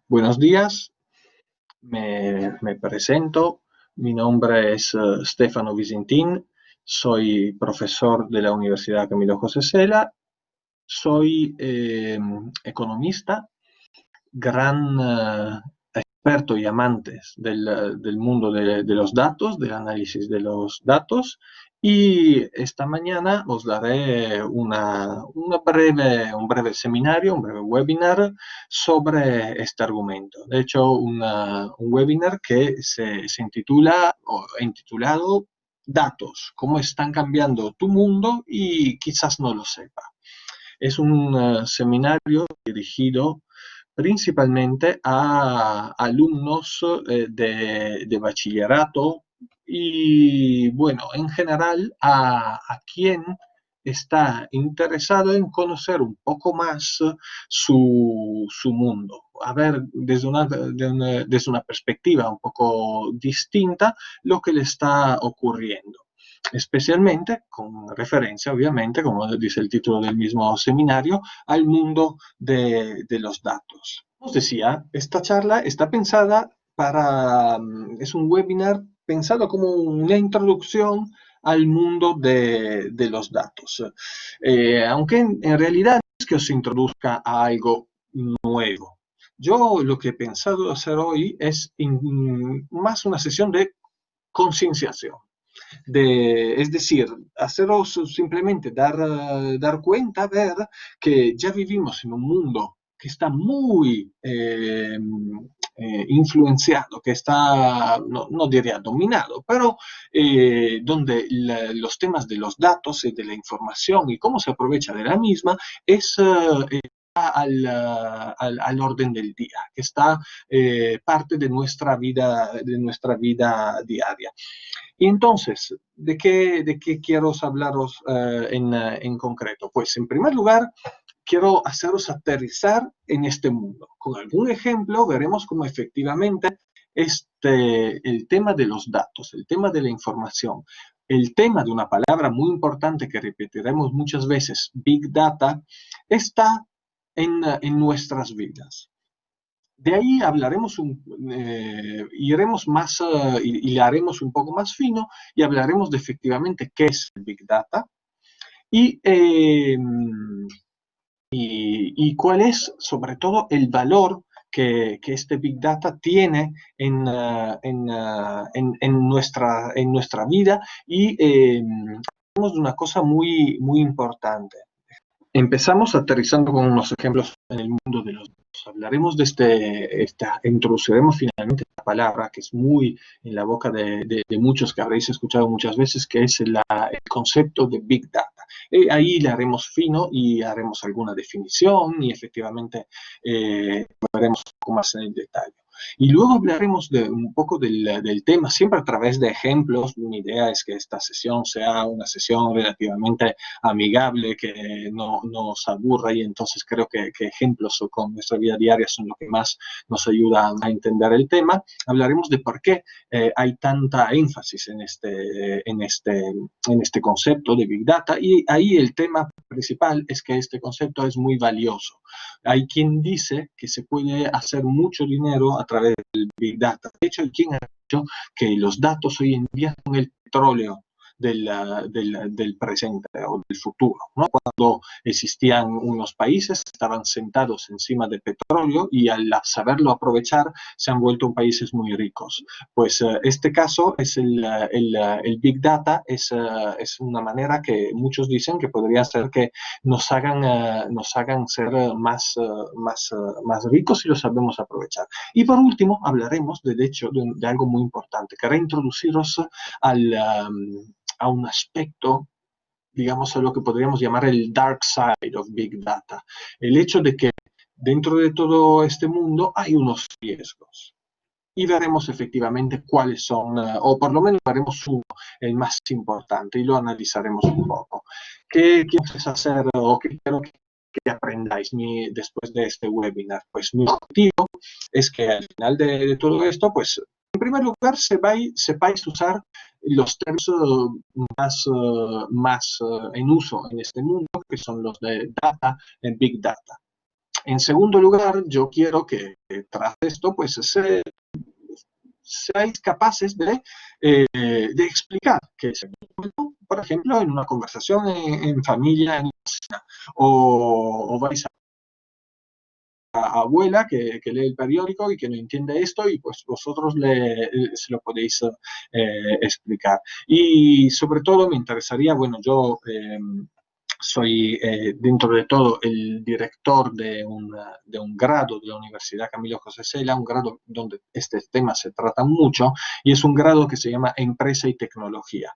Buenos días, me presento. Mi nombre es Stefano Visintin, soy profesor de la Universidad Camilo José Cela, soy economista, gran experto y amante del mundo de los datos, del análisis de los datos, y esta mañana os daré un breve seminario, un breve webinar sobre este argumento. De hecho, un webinar que se intitula, o he intitulado Datos, cómo están cambiando tu mundo y quizás no lo sepa. Es un seminario dirigido principalmente a alumnos de bachillerato y, bueno, en general a quien está interesado en conocer un poco más su mundo, a ver desde una perspectiva un poco distinta lo que le está ocurriendo, especialmente con referencia, obviamente, como dice el título del mismo seminario, al mundo de los datos. Os decía, esta charla está pensada es un webinar pensado como una introducción al mundo de los datos. Aunque en realidad no es que os introduzca a algo nuevo. Yo lo que he pensado hacer hoy es más una sesión de concienciación. Es decir, haceros simplemente dar cuenta, ver que ya vivimos en un mundo que está muy influenciado, que está, no diría dominado, pero donde los temas de los datos y de la información y cómo se aprovecha de la misma es al orden del día, que está parte de nuestra vida diaria. Y entonces, ¿de qué quiero hablaros en concreto? Pues en primer lugar, quiero haceros aterrizar en este mundo. Con algún ejemplo veremos cómo efectivamente el tema de los datos, el tema de la información, el tema de una palabra muy importante que repetiremos muchas veces, Big Data, está en nuestras vidas. De ahí hablaremos, iremos más y le haremos un poco más fino y hablaremos de efectivamente qué es el Big Data y, eh, y cuál es sobre todo el valor que este Big Data tiene en nuestra vida y hablaremos de una cosa muy, muy importante. Empezamos aterrizando con unos ejemplos en el mundo de los datos. Hablaremos introduciremos finalmente esta palabra que es muy en la boca de muchos que habréis escuchado muchas veces, que es el concepto de Big Data. Ahí le haremos fino y haremos alguna definición y efectivamente veremos un poco más en el detalle. Y luego hablaremos un poco del tema, siempre a través de ejemplos. Mi idea es que esta sesión sea una sesión relativamente amigable, que no nos aburra, y entonces creo que ejemplos con nuestra vida diaria son lo que más nos ayudan a entender el tema. Hablaremos de por qué hay tanta énfasis en este concepto de Big Data, y ahí el tema principal es que este concepto es muy valioso. Hay quien dice que se puede hacer mucho dinero a través del Big Data. De hecho, hay quien ha dicho que los datos hoy en día son el petróleo del presente o del futuro, ¿no? Cuando existían unos países que estaban sentados encima de petróleo y al saberlo aprovechar se han vuelto países muy ricos. Pues este caso es el Big Data, es una manera que muchos dicen que podría ser que nos hagan ser más ricos si lo sabemos aprovechar. Y por último, hablaremos de hecho de algo muy importante, que reintroduciros a un aspecto, digamos, a lo que podríamos llamar el dark side of Big Data. El hecho de que dentro de todo este mundo hay unos riesgos. Y veremos efectivamente cuáles son, o por lo menos veremos uno, el más importante, y lo analizaremos un poco. ¿Qué quieres hacer o qué quiero que aprendáis después de este webinar? Pues mi objetivo es que al final de todo esto, pues en primer lugar sepáis usar los términos más en uso en este mundo, que son los de data, en Big Data. En segundo lugar, yo quiero que tras esto, pues, seáis capaces de explicar qué es el duelo, por ejemplo, en una conversación en familia, en la cena, o vais a abuela que lee el periódico y que no entiende esto y pues vosotros se lo podéis explicar. Y sobre todo me interesaría, bueno, yo soy dentro de todo el director de un grado de la Universidad Camilo José Cela, un grado donde este tema se trata mucho y es un grado que se llama Empresa y Tecnología.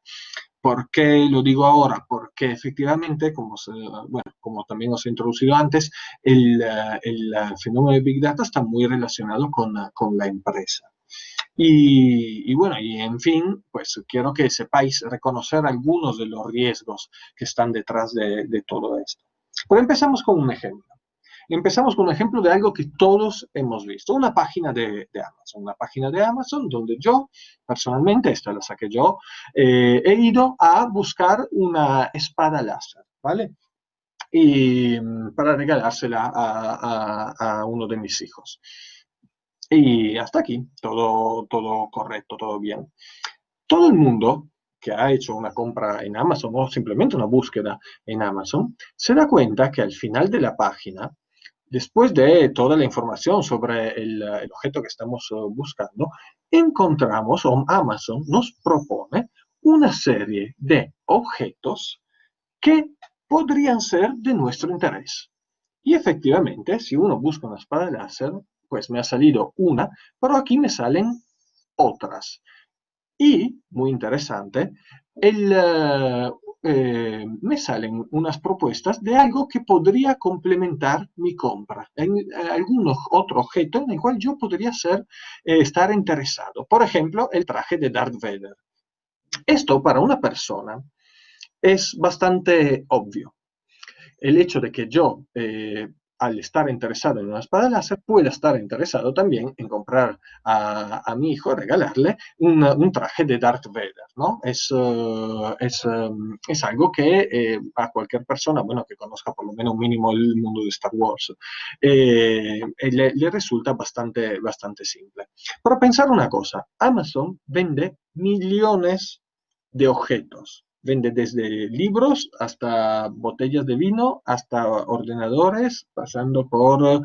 ¿Por qué lo digo ahora? Porque efectivamente, bueno, como también os he introducido antes, el fenómeno de Big Data está muy relacionado con la empresa. Y bueno, y en fin, pues quiero que sepáis reconocer algunos de los riesgos que están detrás de todo esto. Pues empezamos con un ejemplo. Empezamos con un ejemplo de algo que todos hemos visto, una página de Amazon, una página de Amazon donde yo, personalmente, esta la saqué yo, he ido a buscar una espada láser, ¿vale? Y para regalársela a uno de mis hijos. Y hasta aquí, todo correcto, todo bien. Todo el mundo que ha hecho una compra en Amazon o simplemente una búsqueda en Amazon, se da cuenta que al final de la página, después de toda la información sobre el objeto que estamos buscando, encontramos, o Amazon nos propone una serie de objetos que podrían ser de nuestro interés. Y efectivamente, si uno busca una espada láser, pues me ha salido una, pero aquí me salen otras. Y, muy interesante, me salen unas propuestas de algo que podría complementar mi compra, en algún otro objeto en el cual yo podría estar interesado. Por ejemplo, el traje de Darth Vader. Esto para una persona es bastante obvio. El hecho de que yo, al estar interesado en una espada láser, pueda estar interesado también en comprar a mi hijo, regalarle un traje de Darth Vader, ¿no? Es algo que a cualquier persona, bueno, que conozca por lo menos un mínimo el mundo de Star Wars, le resulta bastante simple. Pero pensar una cosa, Amazon vende millones de objetos. Vende desde libros hasta botellas de vino, hasta ordenadores, pasando por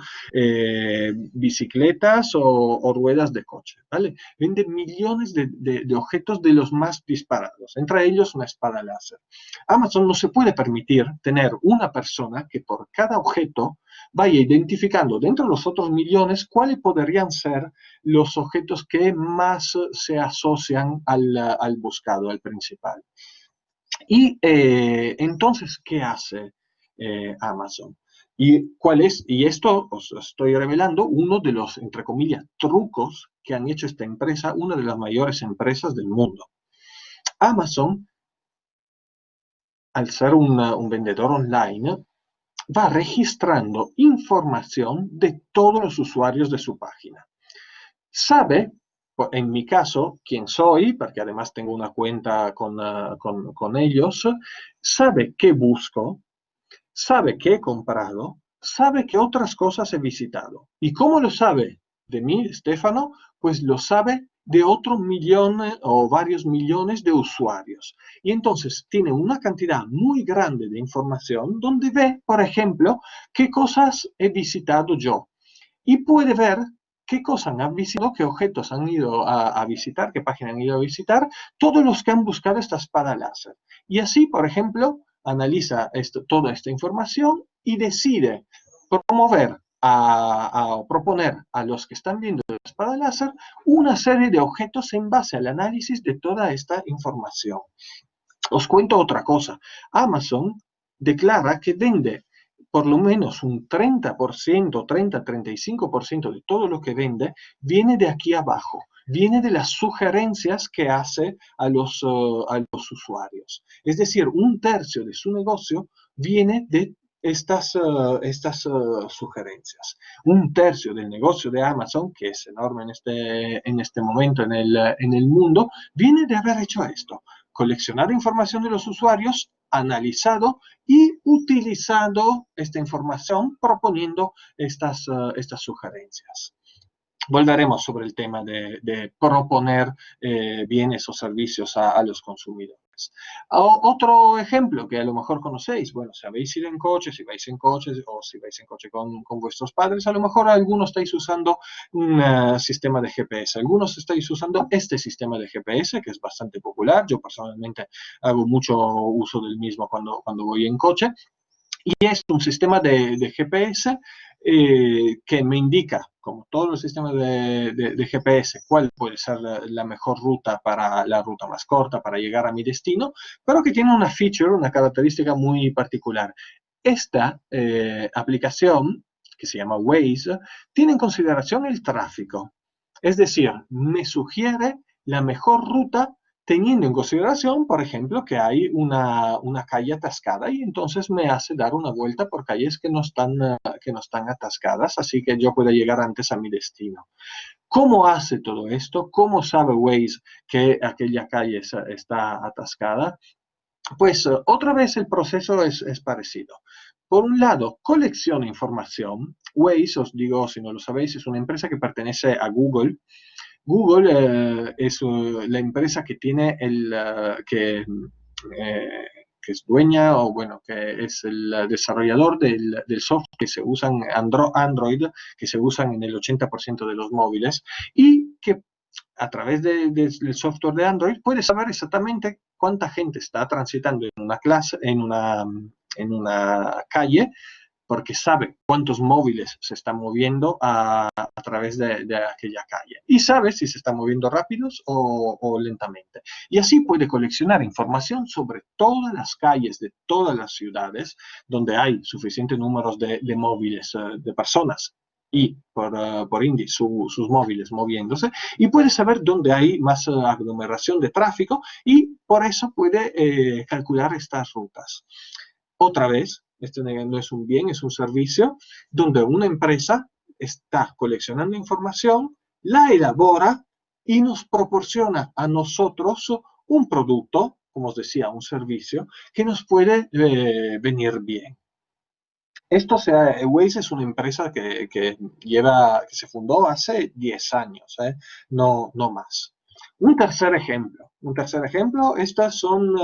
bicicletas o ruedas de coche, ¿vale? Vende millones de objetos de los más disparados, entre ellos una espada láser. Amazon no se puede permitir tener una persona que por cada objeto vaya identificando dentro de los otros millones cuáles podrían ser los objetos que más se asocian al buscado, al principal. Y entonces, ¿qué hace Amazon? Y esto os estoy revelando uno de los, entre comillas, trucos que han hecho esta empresa, una de las mayores empresas del mundo. Amazon, al ser un vendedor online, va registrando información de todos los usuarios de su página. Sabe, en mi caso, quién soy, porque además tengo una cuenta con ellos, sabe qué busco, sabe qué he comprado, sabe qué otras cosas he visitado. ¿Y cómo lo sabe de mí, Stefano? Pues lo sabe de otros millones o varios millones de usuarios. Y entonces tiene una cantidad muy grande de información donde ve, por ejemplo, qué cosas he visitado yo. Y puede ver qué cosas han visitado, qué objetos han ido a visitar, qué páginas han ido a visitar, todos los que han buscado esta espada láser. Y así, por ejemplo, analiza toda esta información y decide promover o proponer a los que están viendo la espada láser una serie de objetos en base al análisis de toda esta información. Os cuento otra cosa. Amazon declara que vende por lo menos un 30%, 30-35% de todo lo que vende viene de aquí abajo, viene de las sugerencias que hace a los usuarios. Es decir, un tercio de su negocio viene de estas sugerencias. Un tercio del negocio de Amazon, que es enorme en este momento en el mundo, viene de haber hecho esto: coleccionar información de los usuarios, analizado y utilizado esta información proponiendo estas sugerencias. Volveremos sobre el tema de proponer bienes o servicios a los consumidores. Otro ejemplo que a lo mejor conocéis, bueno, si habéis ido en coche, si vais en coche o si vais en coche con vuestros padres, a lo mejor algunos estáis usando un sistema de GPS, algunos estáis usando este sistema de GPS que es bastante popular. Yo personalmente hago mucho uso del mismo cuando voy en coche. Y es un sistema de GPS que me indica, como todos los sistemas de GPS, cuál puede ser la mejor ruta para la ruta más corta para llegar a mi destino, pero que tiene una feature, una característica muy particular. Esta aplicación, que se llama Waze, tiene en consideración el tráfico. Es decir, me sugiere la mejor ruta teniendo en consideración, por ejemplo, que hay una calle atascada y entonces me hace dar una vuelta por calles que no están atascadas, así que yo pueda llegar antes a mi destino. ¿Cómo hace todo esto? ¿Cómo sabe Waze que aquella calle está atascada? Pues otra vez el proceso es parecido. Por un lado, colecciona información. Waze, os digo, si no lo sabéis, es una empresa que pertenece a Google. Google es la empresa que tiene que es dueña o bueno, que es el desarrollador del software que se usa en Android, que se usan en el 80% de los móviles y que a través del software de Android puedes saber exactamente cuánta gente está transitando en una calle porque sabe cuántos móviles se están moviendo a través de aquella calle y sabe si se están moviendo rápidos o lentamente. Y así puede coleccionar información sobre todas las calles de todas las ciudades donde hay suficientes números de móviles, de personas y por indi sus móviles moviéndose, y puede saber dónde hay más aglomeración de tráfico y por eso puede calcular estas rutas. Otra vez, este no es un bien, es un servicio donde una empresa está coleccionando información, la elabora y nos proporciona a nosotros un producto, como os decía, un servicio que nos puede venir bien. Waze es una empresa que se fundó hace 10 años, no más. Un tercer ejemplo, estas son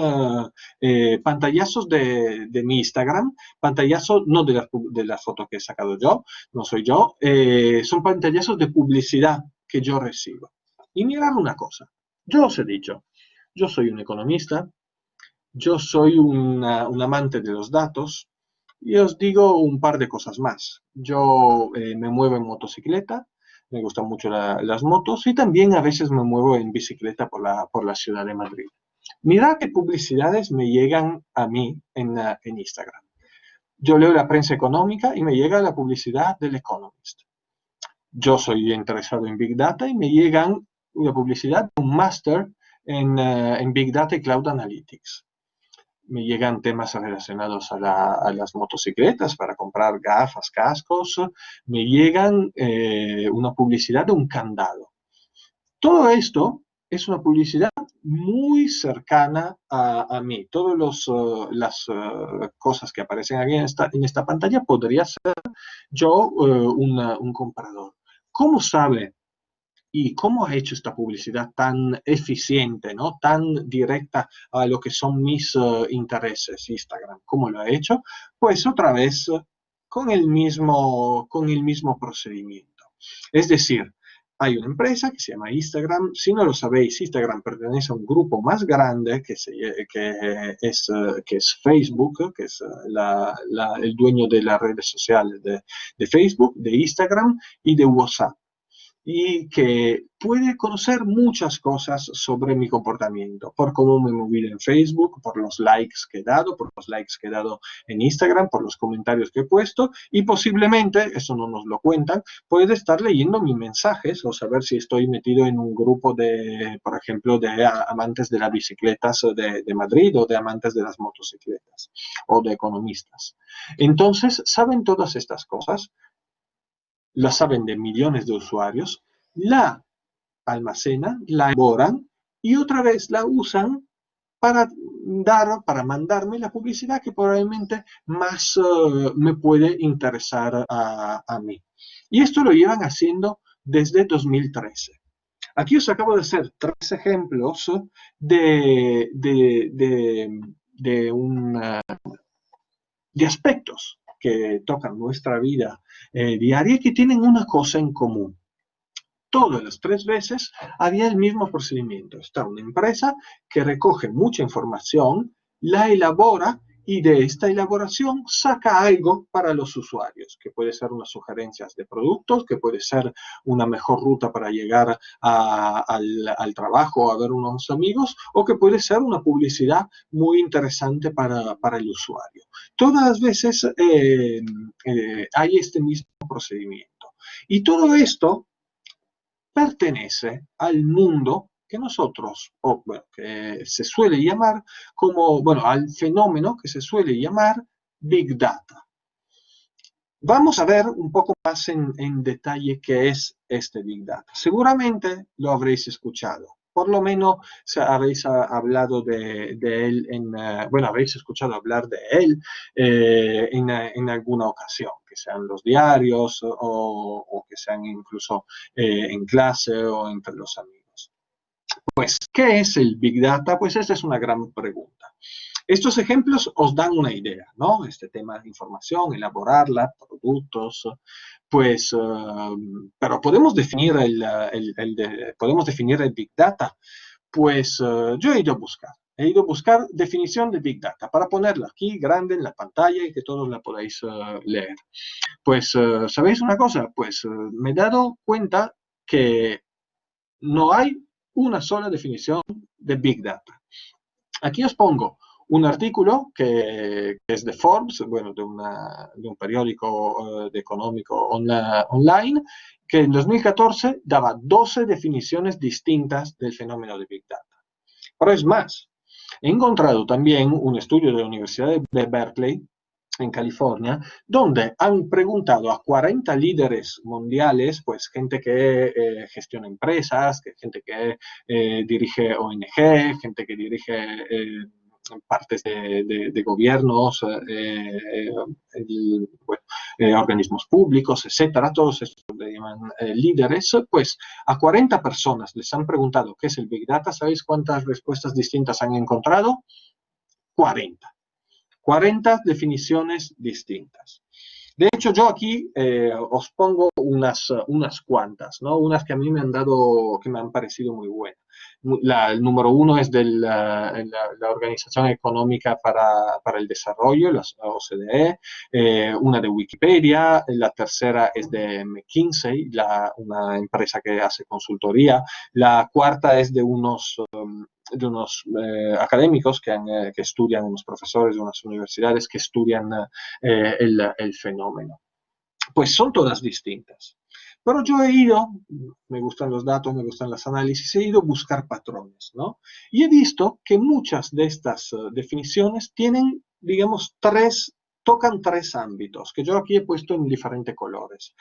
pantallazos de mi Instagram, pantallazos no de la foto que he sacado yo, no soy yo, son pantallazos de publicidad que yo recibo. Y mirad una cosa, yo os he dicho, yo soy un economista, yo soy un amante de los datos y os digo un par de cosas más. Yo me muevo en motocicleta, me gustan mucho las motos y también a veces me muevo en bicicleta por la ciudad de Madrid. Mirad qué publicidades me llegan a mí en Instagram. Yo leo la prensa económica y me llega la publicidad del Economist. Yo soy interesado en Big Data y me llegan la publicidad de un máster en Big Data y Cloud Analytics. Me llegan temas relacionados a las motocicletas para comprar gafas, cascos, me llegan una publicidad de un candado. Todo esto es una publicidad muy cercana a mí. Todas las cosas que aparecen aquí en esta pantalla podría ser yo un comprador. ¿Cómo sabe y cómo ha hecho esta publicidad tan eficiente, ¿no? Tan directa a lo que son mis intereses Instagram? ¿Cómo lo ha hecho? Pues otra vez con el mismo procedimiento. Es decir, hay una empresa que se llama Instagram. Si no lo sabéis, Instagram pertenece a un grupo más grande que es Facebook, que es el dueño de las redes sociales de Facebook, de Instagram y de WhatsApp, y que puede conocer muchas cosas sobre mi comportamiento, por cómo me he movido en Facebook, por los likes que he dado, en Instagram, por los comentarios que he puesto, y posiblemente, eso no nos lo cuentan, puede estar leyendo mis mensajes o saber si estoy metido en un grupo por ejemplo, de amantes de las bicicletas de Madrid o de amantes de las motocicletas o de economistas. Entonces, saben todas estas cosas, la saben de millones de usuarios, la almacenan, la elaboran y otra vez la usan para mandarme la publicidad que probablemente más me puede interesar a mí. Y esto lo llevan haciendo desde 2013. Aquí os acabo de hacer 3 ejemplos de, de, de, de, una- de aspectos que tocan nuestra vida diaria y que tienen una cosa en común. Todas las 3 veces había el mismo procedimiento. Está una empresa que recoge mucha información, la elabora y de esta elaboración saca algo para los usuarios, que puede ser unas sugerencias de productos, que puede ser una mejor ruta para llegar al trabajo, a ver unos amigos, o que puede ser una publicidad muy interesante para el usuario. Todas las veces hay este mismo procedimiento. Y todo esto pertenece al mundo que nosotros, o bueno, que se suele llamar como, bueno, al fenómeno que se suele llamar Big Data. Vamos a ver un poco más en detalle qué es este Big Data. Seguramente lo habréis escuchado. Por lo menos habéis hablado de él, bueno, habréis escuchado hablar de él en alguna ocasión, que sean los diarios o que sean incluso en clase o entre los amigos. Pues, ¿qué es el Big Data? Pues esa es una gran pregunta. Estos ejemplos os dan una idea, ¿no? Este tema de información, elaborarla, productos, pues, pero podemos definir podemos definir el Big Data. Pues yo he ido a buscar definición de Big Data para ponerla aquí grande en la pantalla y que todos la podáis leer. Pues, ¿sabéis una cosa? Pues me he dado cuenta que no hay una sola definición de Big Data. Aquí os pongo un artículo que es de Forbes, bueno, de un periódico económico online, que en 2014 daba 12 definiciones distintas del fenómeno de Big Data. Pero es más, he encontrado también un estudio de la Universidad de Berkeley, en California, donde han preguntado a 40 líderes mundiales, pues gente que gestiona empresas, gente que dirige ONG, gente que dirige partes de gobiernos, bueno, organismos públicos, etcétera, todos estos le llaman líderes, pues a 40 personas les han preguntado qué es el Big Data. ¿Sabéis cuántas respuestas distintas han encontrado? 40. 40 definiciones distintas. De hecho, yo aquí os pongo unas cuantas, ¿no? Unas que a mí me han parecido muy buenas. El número 1 es de la Organización Económica para el Desarrollo, la OCDE, una de Wikipedia, la tercera es de McKinsey, una empresa que hace consultoría, la cuarta es de unos académicos que estudian, unos profesores de unas universidades que estudian el fenómeno. Pues son todas distintas. Pero yo me gustan los datos, me gustan los análisis, he ido a buscar patrones, ¿no? Y he visto que muchas de estas definiciones tienen, digamos, tocan 3 ámbitos, que yo aquí he puesto en diferentes colores.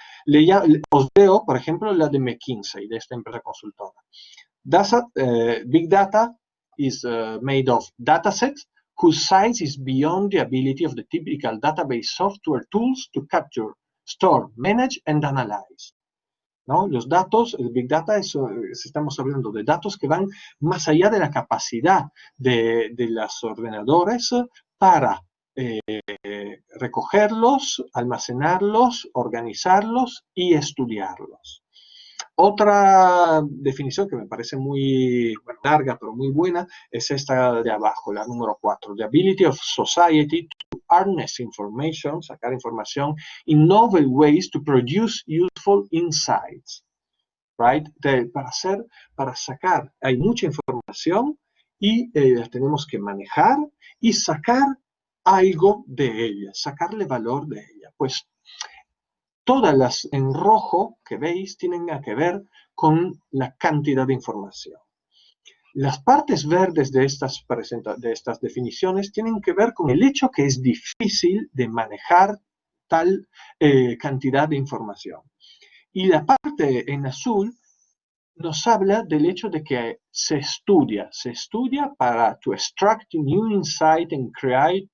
Os veo, por ejemplo, la de McKinsey, de esta empresa consultora. Big data is made of datasets whose size is beyond the ability of the typical database software tools to capture, store, manage, and analyze. ¿No? Los datos, el Big Data, estamos hablando de datos que van más allá de la capacidad de los ordenadores para recogerlos, almacenarlos, organizarlos y estudiarlos. Otra definición que me parece muy larga, pero muy buena, es esta de abajo, la número 4. The ability of society to harness information, sacar información, in novel ways to produce useful insights. Right? Para sacar, hay mucha información y la tenemos que manejar y sacar algo de ella, sacarle valor de ella. Pues todas las en rojo que veis tienen que ver con la cantidad de información. Las partes verdes de estas definiciones tienen que ver con el hecho que es difícil de manejar tal cantidad de información. Y la parte en azul nos habla del hecho de que se estudia para to extract new insight and create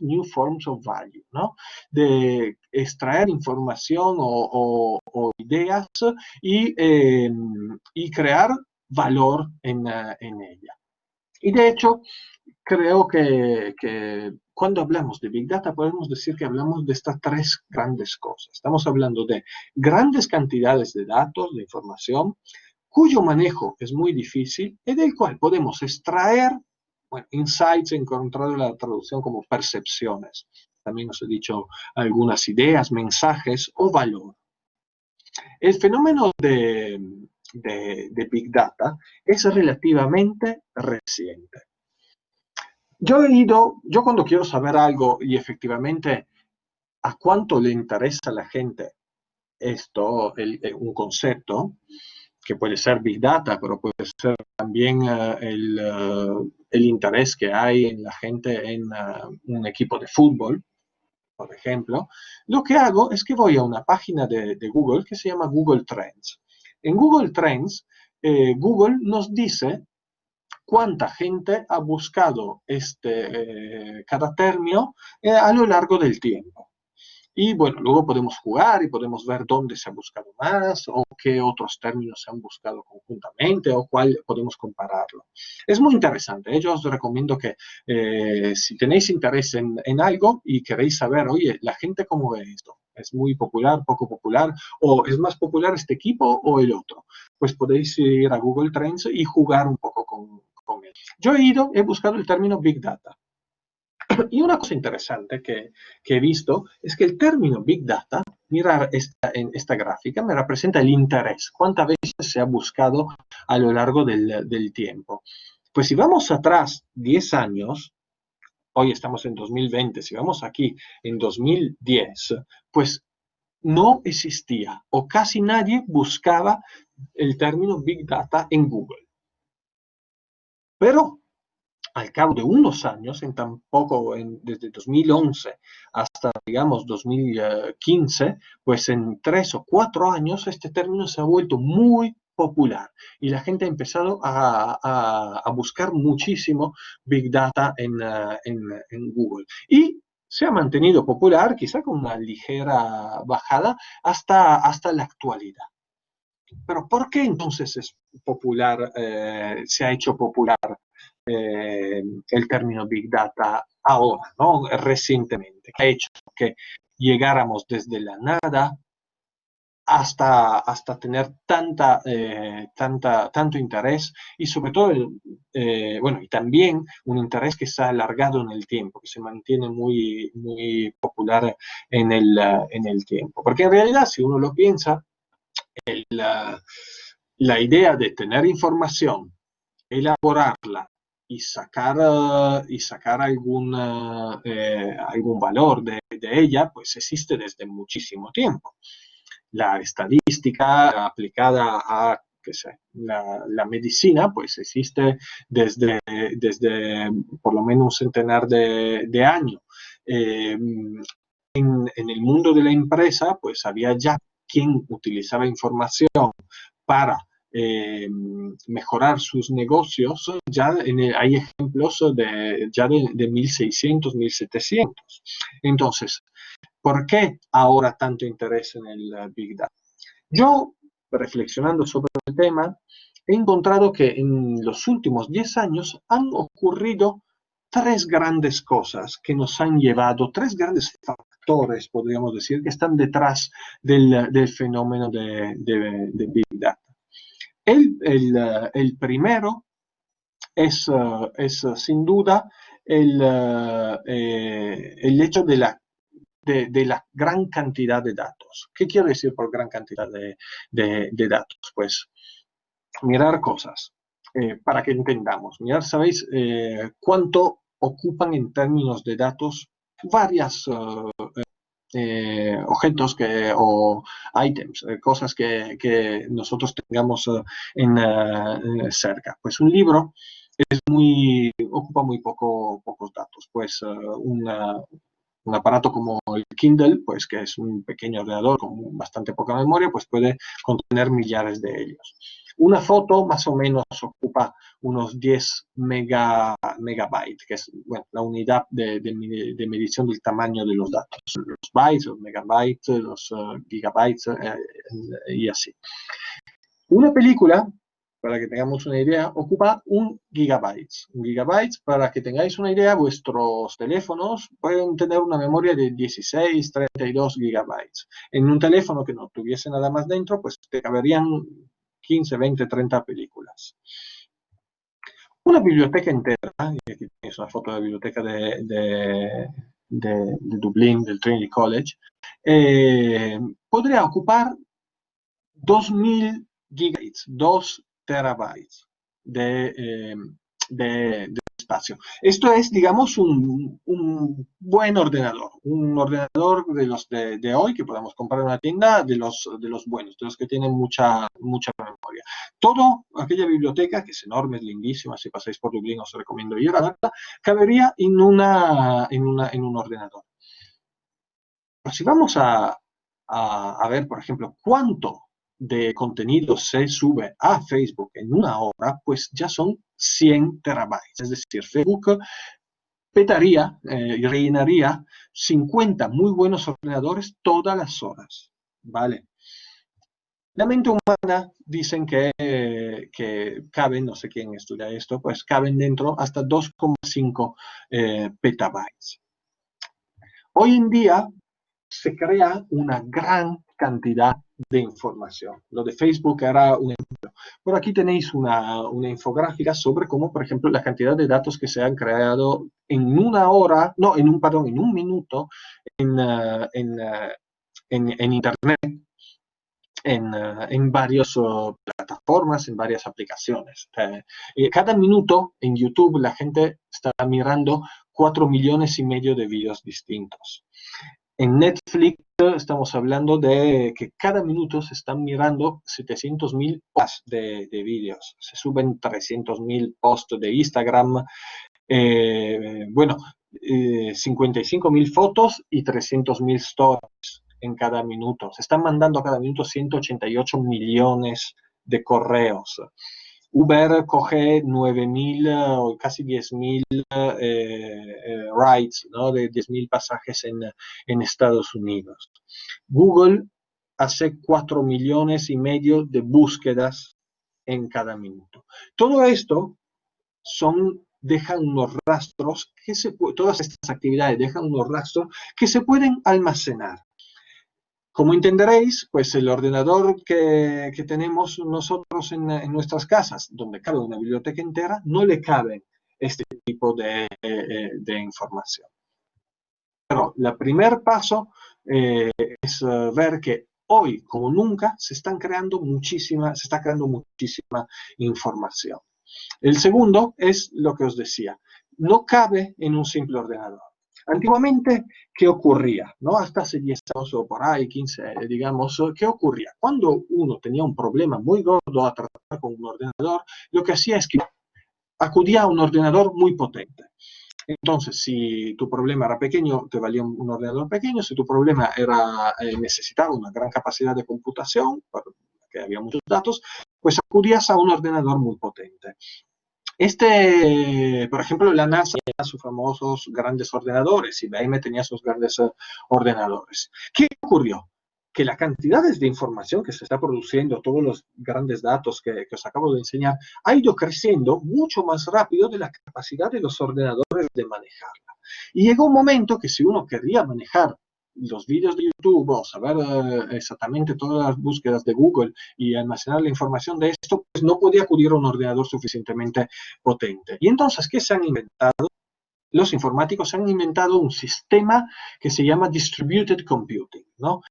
new forms of value, ¿no? De extraer información o ideas y crear valor en ella. Y de hecho, creo que cuando hablamos de Big Data podemos decir que hablamos de estas tres grandes cosas. Estamos hablando de grandes cantidades de datos, de información, cuyo manejo es muy difícil y del cual podemos extraer, bueno, insights, he encontrado la traducción como percepciones. También os he dicho algunas ideas, mensajes o valor. El fenómeno de Big Data es relativamente reciente. Yo cuando quiero saber algo y efectivamente a cuánto le interesa a la gente esto, un concepto, que puede ser Big Data, pero puede ser también el interés que hay en la gente en un equipo de fútbol, por ejemplo, lo que hago es que voy a una página de Google que se llama Google Trends. En Google Trends, Google nos dice cuánta gente ha buscado cada término a lo largo del tiempo. Y bueno, luego podemos jugar y podemos ver dónde se ha buscado más o qué otros términos se han buscado conjuntamente o cuál podemos compararlo. Es muy interesante. Yo os recomiendo que si tenéis interés en algo y queréis saber, oye, la gente cómo ve esto, es muy popular, poco popular, o es más popular este equipo o el otro, pues podéis ir a Google Trends y jugar un poco con él. Yo he buscado el término Big Data. Y una cosa interesante que he visto es que el término Big Data, mirar en esta gráfica, me representa el interés, cuántas veces se ha buscado a lo largo del tiempo. Pues si vamos atrás 10 años, hoy estamos en 2020, si vamos aquí en 2010, pues no existía o casi nadie buscaba el término Big Data en Google. Pero al cabo de unos años, desde 2011 hasta, digamos, 2015, pues en 3 o 4 años este término se ha vuelto muy popular y la gente ha empezado a buscar muchísimo Big Data en Google. Y se ha mantenido popular, quizá con una ligera bajada, hasta la actualidad. Pero ¿por qué entonces es popular, se ha hecho popular el término Big Data ahora, ¿no? Recientemente, que ha hecho que llegáramos desde la nada hasta tener tanto interés y sobre todo, bueno, y también un interés que se ha alargado en el tiempo, que se mantiene muy, muy popular en el tiempo. Porque en realidad, si uno lo piensa, la idea de tener información, elaborarla y sacar algún valor de ella, pues existe desde muchísimo tiempo. La estadística aplicada a qué sé, la medicina, pues existe desde por lo menos un centenar de años. En el mundo de la empresa, pues había ya quien utilizaba información para mejorar sus negocios, hay ejemplos ya de 1600, 1700. Entonces, ¿por qué ahora tanto interés en el Big Data? Yo, reflexionando sobre el tema, he encontrado que en los últimos 10 años han ocurrido tres grandes cosas que nos han llevado, tres grandes factores, podríamos decir, que están detrás del fenómeno de Big Data. El primero es sin duda el hecho de la gran cantidad de datos. ¿Qué quiero decir por gran cantidad de datos? Pues mirar cosas, para que entendamos. Mirar, ¿sabéis cuánto ocupan en términos de datos varias objetos o items, cosas que nosotros tengamos cerca? Pues un libro ocupa muy pocos datos. Pues Un aparato como el Kindle, pues que es un pequeño ordenador con bastante poca memoria, pues puede contener millares de ellos. Una foto más o menos ocupa unos 10 megabytes, que es bueno, la unidad de medición del tamaño de los datos. Los bytes, los megabytes, los gigabytes y así. Una película, para que tengamos una idea, ocupa 1 gigabyte. 1 gigabyte, para que tengáis una idea, vuestros teléfonos pueden tener una memoria de 16, 32 gigabytes. En un teléfono que no tuviese nada más dentro, pues te caberían 15, 20, 30 películas. Una biblioteca entera, y aquí tenéis una foto de la biblioteca de Dublín, del Trinity College, podría ocupar 2000 gigabytes, 2 terabytes de espacio. Esto es, digamos, un buen ordenador, un ordenador de los de hoy que podemos comprar en una tienda, de los buenos, de los que tienen mucha memoria. Todo aquella biblioteca, que es enorme, es lindísima, si pasáis por Dublín os recomiendo ir a verla, cabería en un ordenador. Pero si vamos a ver, por ejemplo, cuánto de contenido se sube a Facebook en una hora, pues ya son 100 terabytes. Es decir, Facebook petaría y rellenaría 50 muy buenos ordenadores todas las horas. ¿Vale? La mente humana dicen que caben, no sé quién estudia esto, pues caben dentro hasta 2,5 petabytes. Hoy en día se crea una gran cantidad de información. Lo de Facebook era un ejemplo. Por aquí tenéis una infográfica sobre cómo, por ejemplo, la cantidad de datos que se han creado en una hora, no, en un minuto en Internet, en varias plataformas, en varias aplicaciones. Cada minuto en YouTube la gente está mirando 4,5 millones de vídeos distintos. En Netflix estamos hablando de que cada minuto se están mirando 700.000 posts de vídeos. Se suben 300.000 posts de Instagram. 55.000 fotos y 300.000 stories en cada minuto. Se están mandando a cada minuto 188 millones de correos. Uber coge 9.000 o casi 10.000 rides, ¿no? De 10.000 pasajes en Estados Unidos. Google hace 4,5 millones de búsquedas en cada minuto. Todo esto dejan unos rastros, todas estas actividades dejan unos rastros que se pueden almacenar. Como entenderéis, pues el ordenador que tenemos nosotros en nuestras casas, donde cabe una biblioteca entera, no le cabe este tipo de información. Pero el primer paso es ver que hoy, como nunca, se está creando muchísima información. El segundo es lo que os decía, no cabe en un simple ordenador. Antiguamente, ¿qué ocurría? ¿No? Hasta hace 10 años o por ahí, 15, digamos, ¿qué ocurría? Cuando uno tenía un problema muy gordo a tratar con un ordenador, lo que hacía es que acudía a un ordenador muy potente. Entonces, si tu problema era pequeño, te valía un ordenador pequeño. Si tu problema necesitaba una gran capacidad de computación, porque había muchos datos, pues acudías a un ordenador muy potente. Por ejemplo, la NASA tenía sus famosos grandes ordenadores, IBM tenía sus grandes ordenadores. ¿Qué ocurrió? Que las cantidades de información que se está produciendo, todos los grandes datos que os acabo de enseñar, ha ido creciendo mucho más rápido de la capacidad de los ordenadores de manejarla. Y llegó un momento que si uno quería manejar los vídeos de YouTube o saber exactamente todas las búsquedas de Google y almacenar la información de esto, pues no podía acudir a un ordenador suficientemente potente. Y entonces, ¿qué se han inventado? Los informáticos han inventado un sistema que se llama Distributed Computing, ¿no?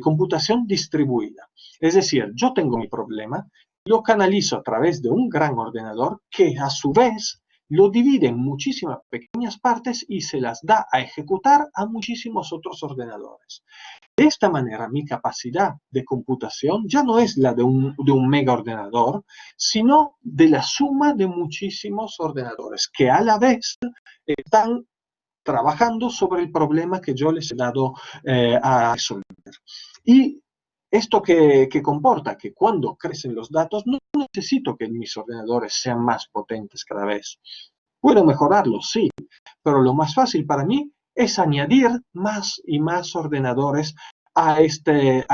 Computación distribuida. Es decir, yo tengo mi problema, lo canalizo a través de un gran ordenador que a su vez lo divide en muchísimas pequeñas partes y se las da a ejecutar a muchísimos otros ordenadores. De esta manera, mi capacidad de computación ya no es la de un mega ordenador, sino de la suma de muchísimos ordenadores que a la vez están trabajando sobre el problema que yo les he dado a resolver. Y esto que comporta que cuando crecen los datos no necesito que mis ordenadores sean más potentes cada vez. Puedo mejorarlos, sí, pero lo más fácil para mí es añadir más y más ordenadores a este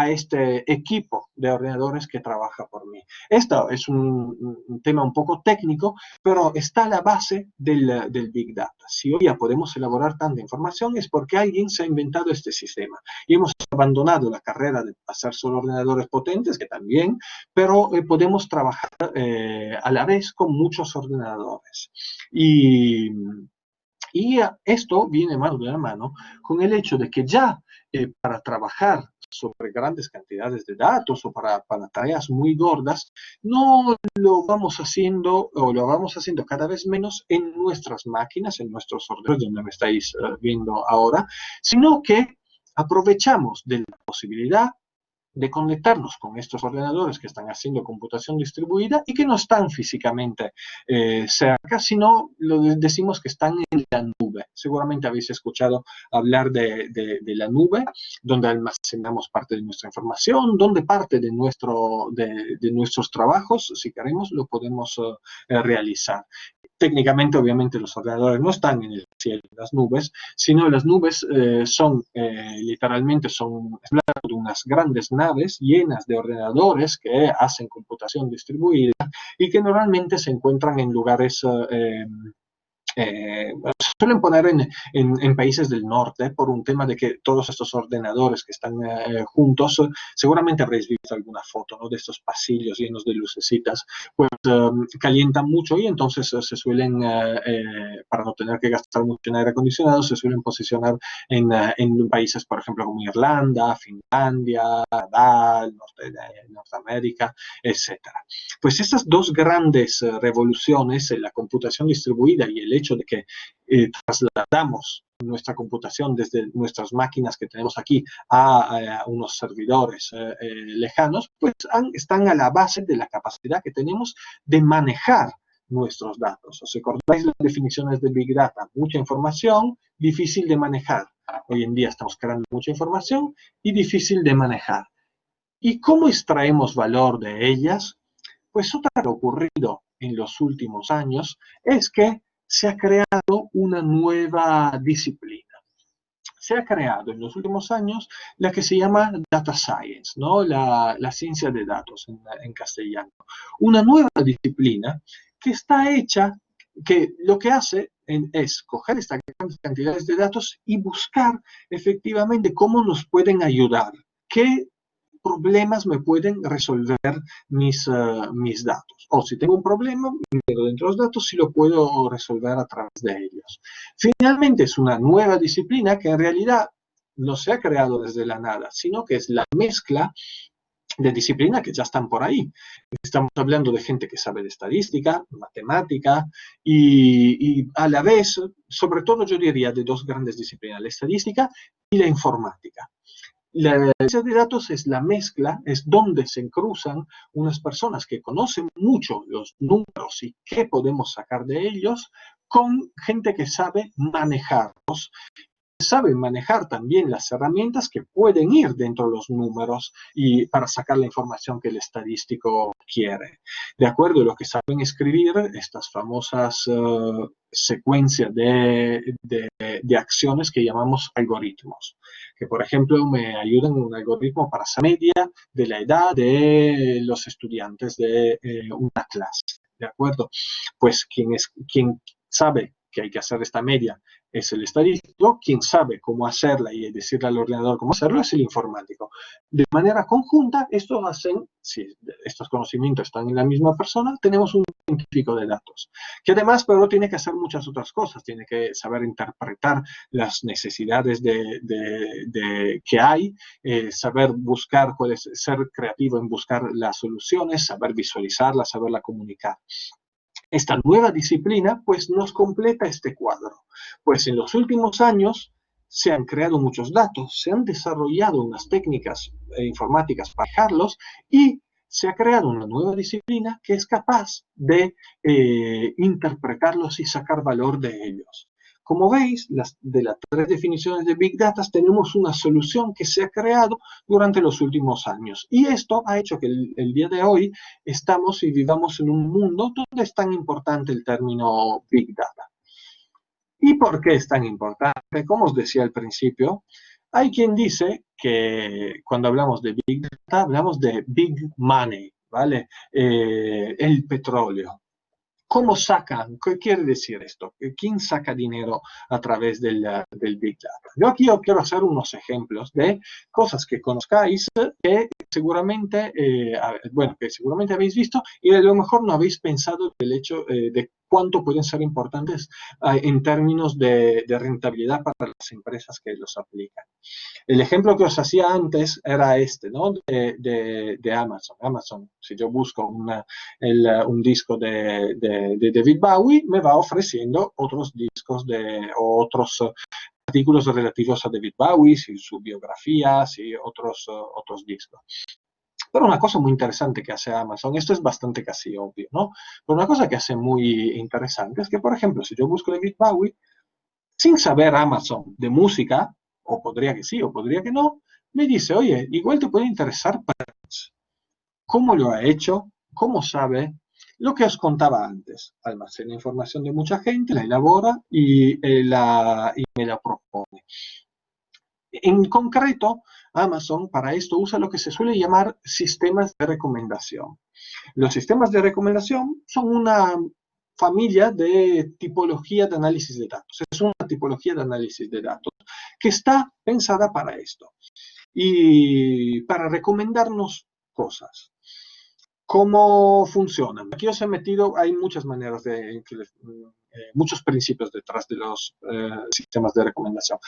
equipo de ordenadores que trabaja por mí. Esto es un tema un poco técnico, pero está a la base del Big Data. Si hoy ya podemos elaborar tanta información es porque alguien se ha inventado este sistema. Y hemos abandonado la carrera de hacer solo ordenadores potentes, que también, pero podemos trabajar a la vez con muchos ordenadores. Y esto viene mano de la mano con el hecho de que ya para trabajar sobre grandes cantidades de datos o para tareas muy gordas, no lo vamos haciendo o lo vamos haciendo cada vez menos en nuestras máquinas, en nuestros ordenadores, donde me estáis viendo ahora, sino que aprovechamos de la posibilidad de conectarnos con estos ordenadores que están haciendo computación distribuida y que no están físicamente cerca, sino decimos que están en la nube. Seguramente habéis escuchado hablar de la nube, donde almacenamos parte de nuestra información, donde parte de nuestros trabajos, si queremos, lo podemos realizar. Técnicamente, obviamente, los ordenadores no están en el cielo, en las nubes, sino las nubes son, literalmente, son de unas grandes naves llenas de ordenadores que hacen computación distribuida y que normalmente se encuentran en lugares suelen poner en países del norte por un tema de que todos estos ordenadores que están juntos, seguramente habréis visto alguna foto, ¿no?, de estos pasillos llenos de lucecitas, pues calientan mucho y entonces se suelen, para no tener que gastar mucho en aire acondicionado, se suelen posicionar en países, por ejemplo, como Irlanda, Finlandia, Canadá, el norte de Norteamérica, etcétera. Pues estas dos grandes revoluciones en la computación distribuida y el hecho de que trasladamos nuestra computación desde nuestras máquinas que tenemos aquí a unos servidores lejanos, pues están a la base de la capacidad que tenemos de manejar nuestros datos. ¿Os acordáis las definiciones de Big Data? Mucha información, difícil de manejar. Hoy en día estamos creando mucha información y difícil de manejar. ¿Y cómo extraemos valor de ellas? Pues otra que ha ocurrido en los últimos años es que se ha creado una nueva disciplina. Se ha creado en los últimos años la que se llama Data Science, ¿no? La ciencia de datos en castellano. Una nueva disciplina que está hecha, que lo que hace es coger estas grandes cantidades de datos y buscar efectivamente cómo nos pueden ayudar, qué problemas me pueden resolver mis datos. O si tengo un problema, dentro de los datos, si lo puedo resolver a través de ellos. Finalmente, es una nueva disciplina que en realidad no se ha creado desde la nada, sino que es la mezcla de disciplinas que ya están por ahí. Estamos hablando de gente que sabe de estadística, matemática y a la vez, sobre todo yo diría de dos grandes disciplinas, la estadística y la informática. La ciencia de datos es la mezcla, es donde se cruzan unas personas que conocen mucho los números y qué podemos sacar de ellos, con gente que sabe manejarlos, sabe manejar también las herramientas que pueden ir dentro de los números y para sacar la información que el estadístico quiere. De acuerdo a lo que saben escribir, estas famosas secuencias de acciones que llamamos algoritmos, que por ejemplo me ayudan en un algoritmo para hacer media de la edad de los estudiantes de una clase. ¿De acuerdo? Pues quien sabe que hay que hacer esta media es el estadístico, quien sabe cómo hacerla y decirle al ordenador cómo hacerlo es el informático. De manera conjunta, estos hacen, si estos conocimientos están en la misma persona, tenemos un científico de datos, que además, pero tiene que hacer muchas otras cosas, tiene que saber interpretar las necesidades que hay, saber buscar, ser creativo en buscar las soluciones, saber visualizarlas, saberla comunicar. Esta nueva disciplina pues nos completa este cuadro, pues en los últimos años se han creado muchos datos, se han desarrollado unas técnicas informáticas para manejarlos y se ha creado una nueva disciplina que es capaz de interpretarlos y sacar valor de ellos. Como veis, de las tres definiciones de Big Data tenemos una solución que se ha creado durante los últimos años. Y esto ha hecho que el día de hoy estamos y vivamos en un mundo donde es tan importante el término Big Data. ¿Y por qué es tan importante? Como os decía al principio, hay quien dice que cuando hablamos de Big Data, hablamos de Big Money, ¿vale? El petróleo. ¿Cómo sacan? ¿Qué quiere decir esto? ¿Quién saca dinero a través del Big Data? Yo aquí quiero hacer unos ejemplos de cosas que conozcáis, que seguramente, que seguramente habéis visto y a lo mejor no habéis pensado del hecho de cuánto pueden ser importantes en términos de rentabilidad para las empresas que los aplican. El ejemplo que os hacía antes era este, ¿no? De Amazon. Amazon, si yo busco un disco de David Bowie, me va ofreciendo otros discos o otros artículos relativos a David Bowie, su biografía, otros discos. Pero una cosa muy interesante que hace Amazon, esto es bastante casi obvio, ¿no? Pero una cosa que hace muy interesante es que, por ejemplo, si yo busco David Bowie, sin saber Amazon de música, o podría que sí, o podría que no, me dice, oye, igual te puede interesar Prince. ¿Cómo lo ha hecho? ¿Cómo sabe? Lo que os contaba antes, almacena información de mucha gente, la elabora y me la propone. En concreto, Amazon para esto usa lo que se suele llamar sistemas de recomendación. Los sistemas de recomendación son una familia de tipología de análisis de datos. Es una tipología de análisis de datos que está pensada para esto y para recomendarnos cosas. ¿Cómo funcionan? Aquí os he metido, hay muchas maneras muchos principios detrás de los sistemas de recomendación.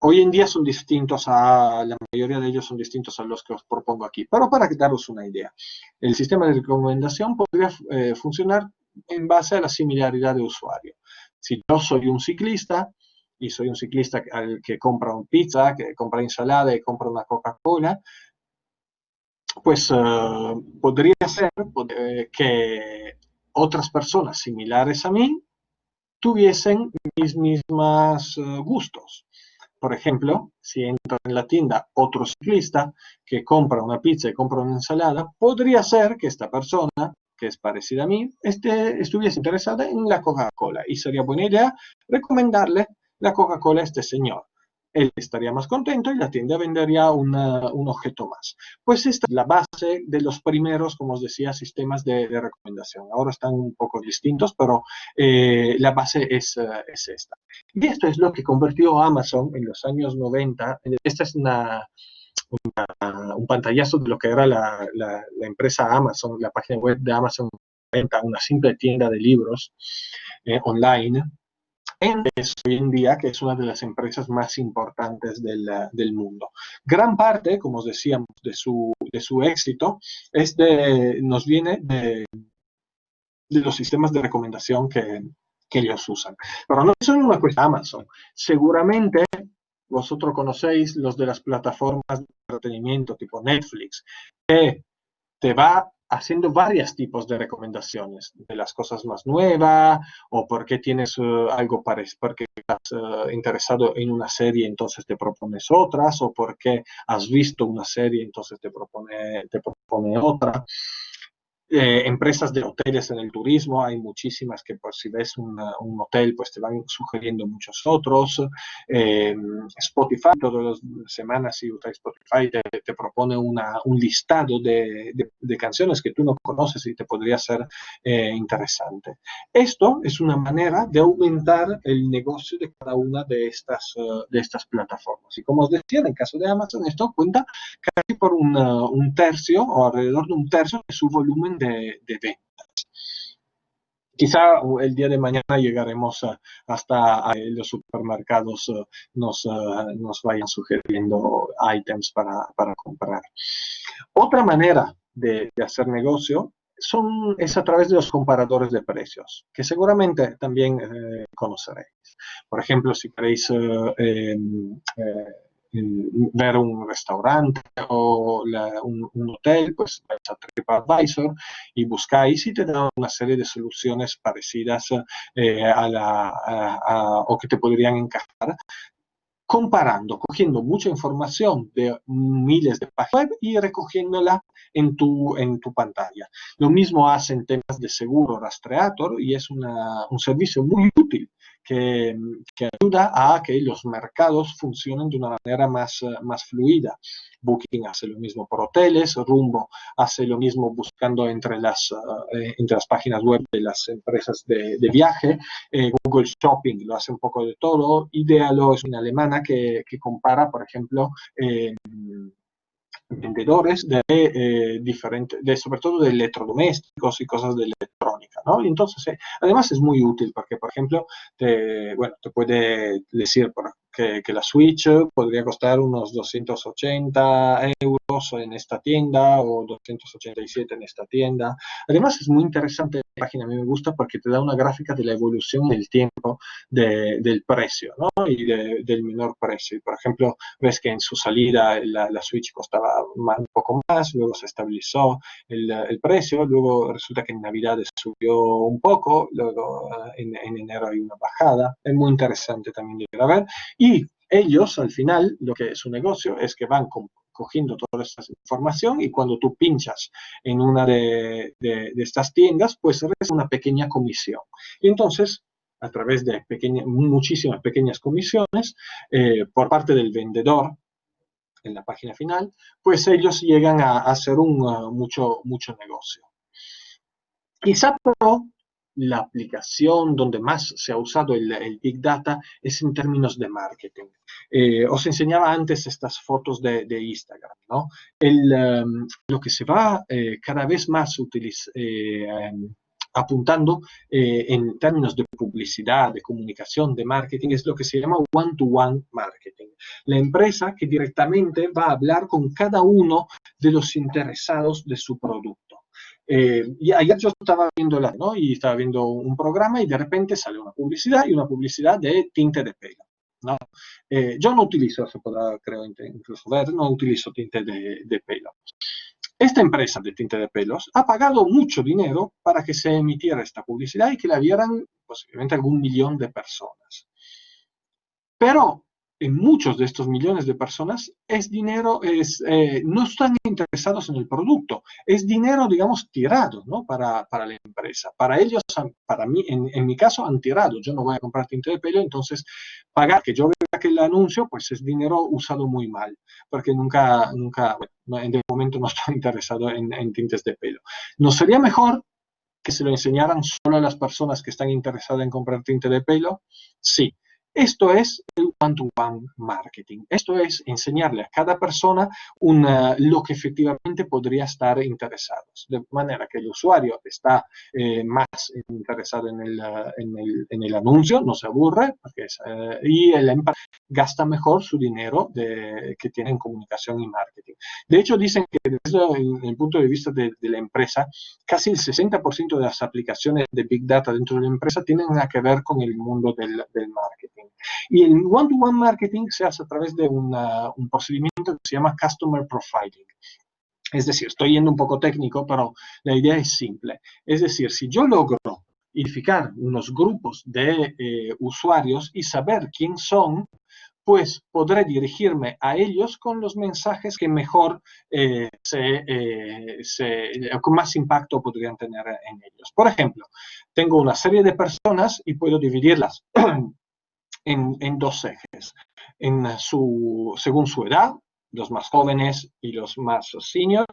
Hoy en día son distintos la mayoría de ellos son distintos a los que os propongo aquí, pero para daros una idea, el sistema de recomendación podría funcionar en base a la similaridad de usuario. Si yo soy un ciclista y soy un ciclista que compra una pizza, que compra ensalada y compra una Coca-Cola, pues podría ser que otras personas similares a mí tuviesen mis mismos gustos. Por ejemplo, si entra en la tienda otro ciclista que compra una pizza y compra una ensalada, podría ser que esta persona, que es parecida a mí, estuviese interesada en la Coca-Cola y sería buena idea recomendarle la Coca-Cola a este señor. Él estaría más contento y la tienda vendería un objeto más. Pues esta es la base de los primeros, como os decía, sistemas de recomendación. Ahora están un poco distintos, pero la base es esta. Y esto es lo que convirtió a Amazon en los años 90. Esta es un pantallazo de lo que era la empresa Amazon, la página web de Amazon, una simple tienda de libros online. Es hoy en día, que es una de las empresas más importantes del mundo. Gran parte, como os decíamos, de su éxito nos viene de los sistemas de recomendación que ellos usan. Pero no es solo una cuestión de Amazon. Seguramente vosotros conocéis los de las plataformas de entretenimiento tipo Netflix, que te va haciendo varios tipos de recomendaciones de las cosas más nuevas o porque tienes algo parecido, porque estás interesado en una serie, entonces te propones otras, o porque has visto una serie, entonces te propone otra. Empresas de hoteles en el turismo, hay muchísimas que pues, si ves un hotel, pues te van sugiriendo muchos otros. Spotify, todas las semanas si usas Spotify, te propone un listado de canciones que tú no conoces y te podría ser interesante. Esto es una manera de aumentar el negocio de cada una de estas plataformas. Y como os decía, en el caso de Amazon, esto cuenta casi por un tercio o alrededor de un tercio de su volumen de ventas. Quizá el día de mañana llegaremos hasta los supermercados nos vayan sugiriendo ítems para comprar. Otra manera de hacer negocio es a través de los comparadores de precios, que seguramente también conoceréis. Por ejemplo, si queréis ver un restaurante o un hotel, pues vais a TripAdvisor y buscáis y te dan una serie de soluciones parecidas o que te podrían encajar, comparando, cogiendo mucha información de miles de páginas web y recogiéndola en tu pantalla. Lo mismo hacen temas de seguro Rastreator y es un servicio muy útil que ayuda a que los mercados funcionen de una manera más fluida. Booking hace lo mismo por hoteles, Rumbo hace lo mismo buscando entre las páginas web de las empresas de viaje, Google Shopping lo hace un poco de todo, Idealo es una alemana que compara, por ejemplo, vendedores sobre todo de electrodomésticos y cosas de electrónica, ¿no? Y entonces, además es muy útil porque, por ejemplo, te puede decir que la Switch podría costar unos 280 euros en esta tienda o 287 en esta tienda. Además, es muy interesante la página, a mí me gusta porque te da una gráfica de la evolución del tiempo del precio, ¿no? Y del menor precio. Y, por ejemplo, ves que en su salida la Switch costaba un poco más, luego se estabilizó el precio, luego resulta que en Navidad subió un poco, luego en enero hay una bajada. Es muy interesante también de ver. Y ellos, al final, lo que es su negocio es que van cogiendo toda esta información y cuando tú pinchas en una de estas tiendas, pues recibes una pequeña comisión. Y entonces, a través de muchísimas pequeñas comisiones por parte del vendedor en la página final, pues ellos llegan a hacer mucho negocio. Quizá pero la aplicación donde más se ha usado el Big Data es en términos de marketing. Os enseñaba antes estas fotos de Instagram, ¿no? Lo que se va cada vez más apuntando en términos de publicidad, de comunicación, de marketing, es lo que se llama one-to-one marketing. La empresa que directamente va a hablar con cada uno de los interesados de su producto. Y ayer yo estaba viendo ¿no? Y estaba viendo un programa y de repente sale una publicidad y una publicidad de tinte de pelo, ¿no? Yo no utilizo, se podrá creo incluso ver, no utilizo tinte de pelo. Esta empresa de tinte de pelos ha pagado mucho dinero para que se emitiera esta publicidad y que la vieran posiblemente algún millón de personas. Pero en muchos de estos millones de personas no están interesados en el producto, es dinero, digamos, tirado, ¿no? para la empresa. Para ellos, para mí, en mi caso, han tirado. Yo no voy a comprar tinte de pelo, entonces pagar que yo vea aquel anuncio, pues es dinero usado muy mal, porque nunca bueno, en el momento no estoy interesado en tintes de pelo. ¿No sería mejor que se lo enseñaran solo a las personas que están interesadas en comprar tinte de pelo? Sí. Esto es el one-to-one marketing. Esto es enseñarle a cada persona lo que efectivamente podría estar interesado. De manera que el usuario está más interesado en el anuncio, no se aburre, y el gasta mejor su dinero que tiene en comunicación y marketing. De hecho, dicen que desde el punto de vista de la empresa, casi el 60% de las aplicaciones de Big Data dentro de la empresa tienen que ver con el mundo del marketing. Y el one-to-one marketing se hace a través de un procedimiento que se llama Customer Profiling. Es decir, estoy yendo un poco técnico, pero la idea es simple. Es decir, si yo logro identificar unos grupos de usuarios y saber quién son, pues podré dirigirme a ellos con los mensajes que mejor, con más impacto podrían tener en ellos. Por ejemplo, tengo una serie de personas y puedo dividirlas en dos ejes, según su edad, los más jóvenes y los más senior,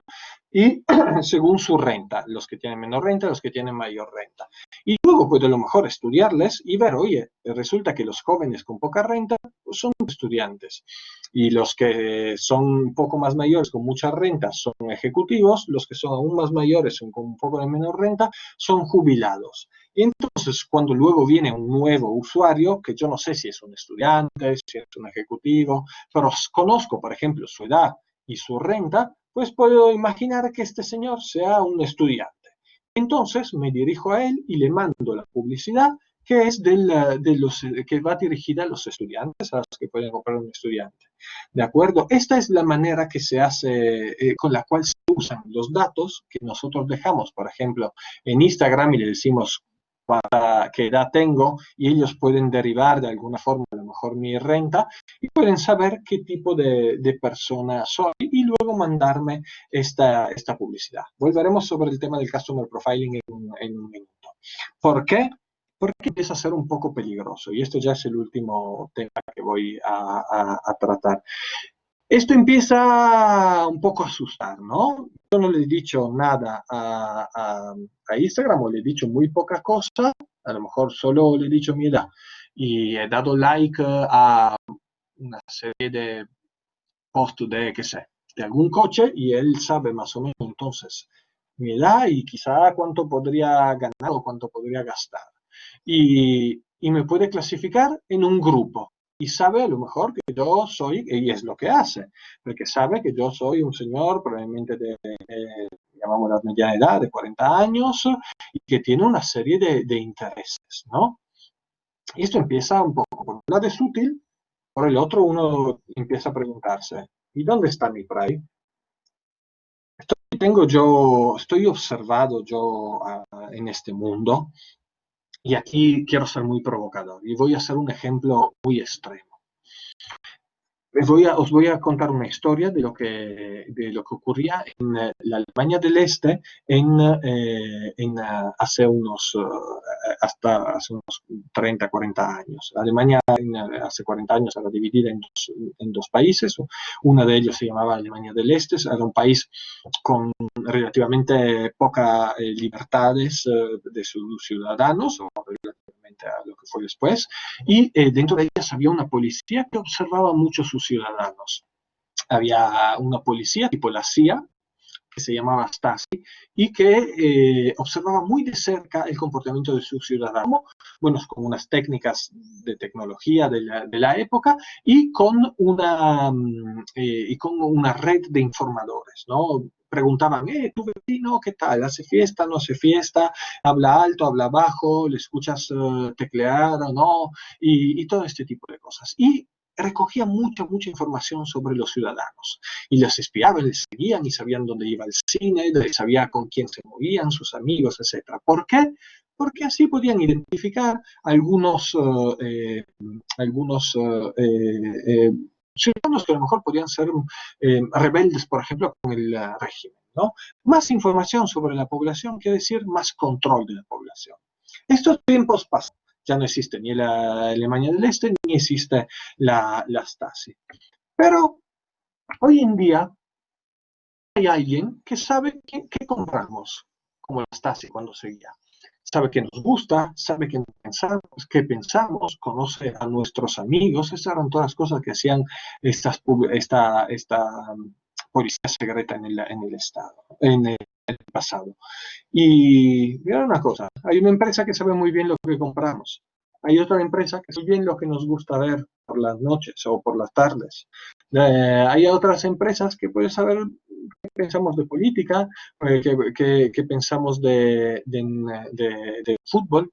y según su renta, los que tienen menor renta, los que tienen mayor renta. Y luego puedo a lo mejor estudiarles y ver, oye, resulta que los jóvenes con poca renta son estudiantes y los que son un poco más mayores con mucha renta son ejecutivos, los que son aún más mayores con un poco de menor renta son jubilados. Y entonces, cuando luego viene un nuevo usuario, que yo no sé si es un estudiante, si es un ejecutivo, pero conozco, por ejemplo, su edad y su renta, pues puedo imaginar que este señor sea un estudiante. Entonces me dirijo a él y le mando la publicidad que es que va dirigida a los estudiantes, a los que pueden comprar un estudiante. ¿De acuerdo? Esta es la manera que se hace, con la cual se usan los datos que nosotros dejamos, por ejemplo, en Instagram y le decimos qué edad tengo y ellos pueden derivar de alguna forma a lo mejor mi renta y pueden saber qué tipo de persona soy y luego mandarme esta publicidad. Volveremos sobre el tema del customer profiling en un minuto. ¿Por qué? Porque empieza a ser un poco peligroso y esto ya es el último tema que voy a tratar. Esto empieza un poco a asustar, ¿no? Yo no le he dicho nada a Instagram o le he dicho muy poca cosa, a lo mejor solo le he dicho mi edad y he dado like a una serie de posts de, qué sé, de algún coche y él sabe más o menos entonces mi edad y quizá cuánto podría ganar o cuánto podría gastar. Y me puede clasificar en un grupo y sabe a lo mejor que yo soy, y es lo que hace, porque sabe que yo soy un señor probablemente llamamos la mediana edad, de 40 años, y que tiene una serie de intereses, ¿no? Y esto empieza un poco, por un lado es útil, por el otro uno empieza a preguntarse, ¿y dónde está mi pride? Estoy observado yo en este mundo, y aquí quiero ser muy provocador, y voy a hacer un ejemplo muy extremo. Os voy a contar una historia de lo que ocurría en la Alemania del Este hace hasta hace unos 30, 40 años. Alemania hace 40 años era dividida en dos países. Uno de ellos se llamaba Alemania del Este, era un país con relativamente pocas libertades de sus ciudadanos, o relativamente a lo que fue después, y dentro de ellas había una policía que observaba mucho a sus ciudadanos. Había una policía tipo la CIA, que se llamaba Stasi, y que observaba muy de cerca el comportamiento de sus ciudadanos, bueno, con unas técnicas de tecnología de la época y con una red de informadores, ¿no? Preguntaban, ¿tu vecino qué tal? ¿Hace fiesta? ¿No hace fiesta? ¿Habla alto? ¿Habla bajo? ¿Le escuchas teclear o no? Y todo este tipo de cosas. Y recogía mucha información sobre los ciudadanos y les espiaban, les seguían y sabían dónde iba el cine, sabía con quién se movían, sus amigos, etc. ¿Por qué? Porque así podían identificar algunos ciudadanos que a lo mejor podían ser rebeldes, por ejemplo, con el régimen, ¿no? Más información sobre la población quiere decir más control de la población. Estos tiempos pasan. Ya no existe ni la Alemania del Este ni existe la Stasi. Pero hoy en día hay alguien que sabe qué compramos, como la Stasi cuando seguía. Sabe qué nos gusta, sabe qué pensamos, conoce a nuestros amigos. Esas eran todas las cosas que hacían esta policía secreta en el Estado, en el pasado. Y mira una cosa, hay una empresa que sabe muy bien lo que compramos. Hay otra empresa que sabe bien lo que nos gusta ver por las noches o por las tardes. Hay otras empresas que pueden saber qué pensamos de política, qué pensamos de fútbol.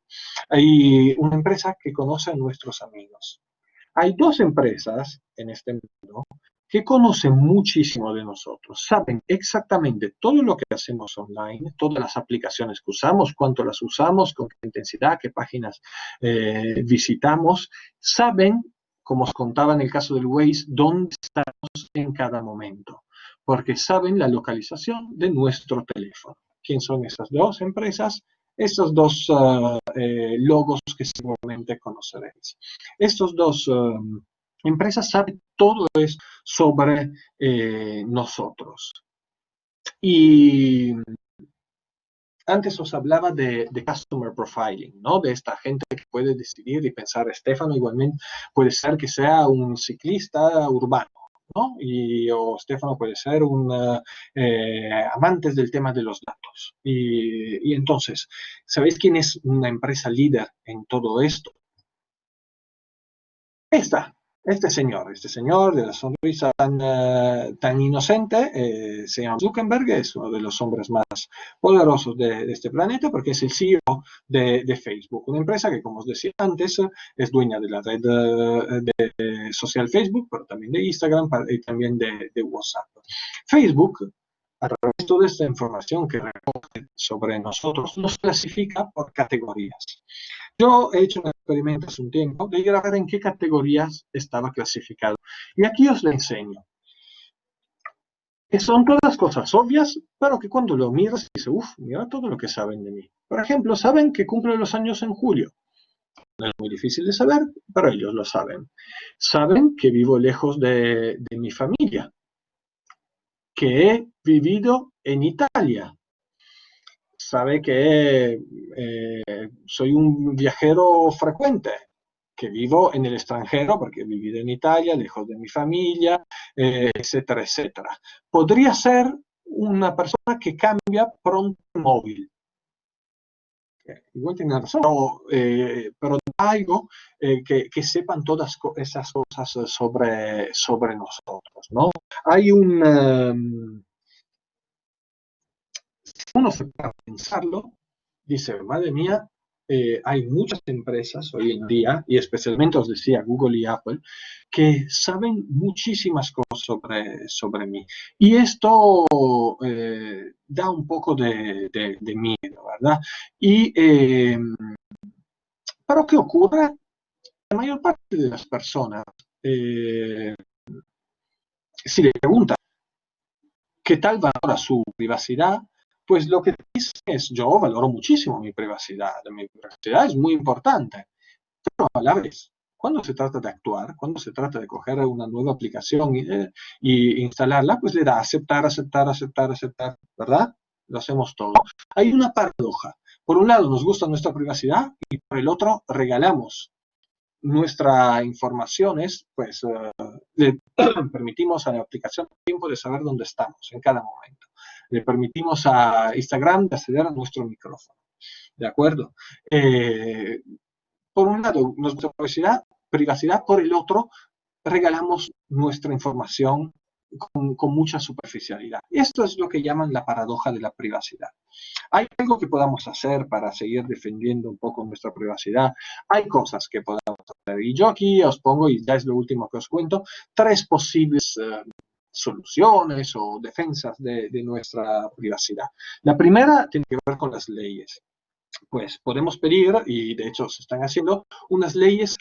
Hay una empresa que conoce a nuestros amigos. Hay dos empresas en este mundo que conocen muchísimo de nosotros, saben exactamente todo lo que hacemos online, todas las aplicaciones que usamos, cuánto las usamos, con qué intensidad, qué páginas visitamos, saben, como os contaba en el caso del Waze, dónde estamos en cada momento, porque saben la localización de nuestro teléfono. ¿Quién son esas dos empresas? Estos dos logos que seguramente conoceréis. Estos dos empresas saben todo eso sobre nosotros. Y antes os hablaba de customer profiling, ¿no? De esta gente que puede decidir y pensar, Estefano igualmente puede ser que sea un ciclista urbano, ¿no? O Estefano puede ser un amante del tema de los datos. Y entonces, ¿sabéis quién es una empresa líder en todo esto? Esta. Este señor de la sonrisa tan inocente, se llama Zuckerberg, es uno de los hombres más poderosos de este planeta porque es el CEO de Facebook, una empresa que, como os decía antes, es dueña de la red social Facebook, pero también de Instagram y también de WhatsApp. Facebook, a través de toda esta información que recoge sobre nosotros, nos clasifica por categorías. Yo he hecho un experimento hace un tiempo de ir a ver en qué categorías estaba clasificado. Y aquí os lo enseño. Que son todas cosas obvias, pero que cuando lo miras dices, uff, mira todo lo que saben de mí. Por ejemplo, saben que cumple los años en julio. No es muy difícil de saber, pero ellos lo saben. Saben que vivo lejos de mi familia, que he vivido en Italia. Sabe que soy un viajero frecuente, que vivo en el extranjero porque he vivido en Italia, lejos de mi familia, etcétera, etcétera. Podría ser una persona que cambia pronto el móvil. Igual tiene razón, pero algo que sepan todas esas cosas sobre nosotros, ¿no? Hay uno se para pensarlo, dice, madre mía, hay muchas empresas hoy en día, y especialmente os decía Google y Apple, que saben muchísimas cosas sobre mí. Y esto da un poco de miedo, ¿verdad? Pero ¿qué ocurre? La mayor parte de las personas, eh, si le preguntan qué tal valora su privacidad, pues lo que dice es, yo valoro muchísimo mi privacidad es muy importante, pero a la vez, cuando se trata de actuar, cuando se trata de coger una nueva aplicación y instalarla, pues le da aceptar, aceptar, aceptar, aceptar, ¿verdad? Lo hacemos todo. Hay una paradoja. Por un lado nos gusta nuestra privacidad y por el otro regalamos nuestra información, pues le permitimos a la aplicación tiempo de saber dónde estamos en cada momento. Le permitimos a Instagram de acceder a nuestro micrófono. ¿De acuerdo? Por un lado, nuestra privacidad, por el otro, regalamos nuestra información con mucha superficialidad. Esto es lo que llaman la paradoja de la privacidad. ¿Hay algo que podamos hacer para seguir defendiendo un poco nuestra privacidad? Hay cosas que podamos hacer. Y yo aquí os pongo, y ya es lo último que os cuento, tres posibles soluciones o defensas de nuestra privacidad. La primera tiene que ver con las leyes. Pues podemos pedir, y de hecho se están haciendo, unas leyes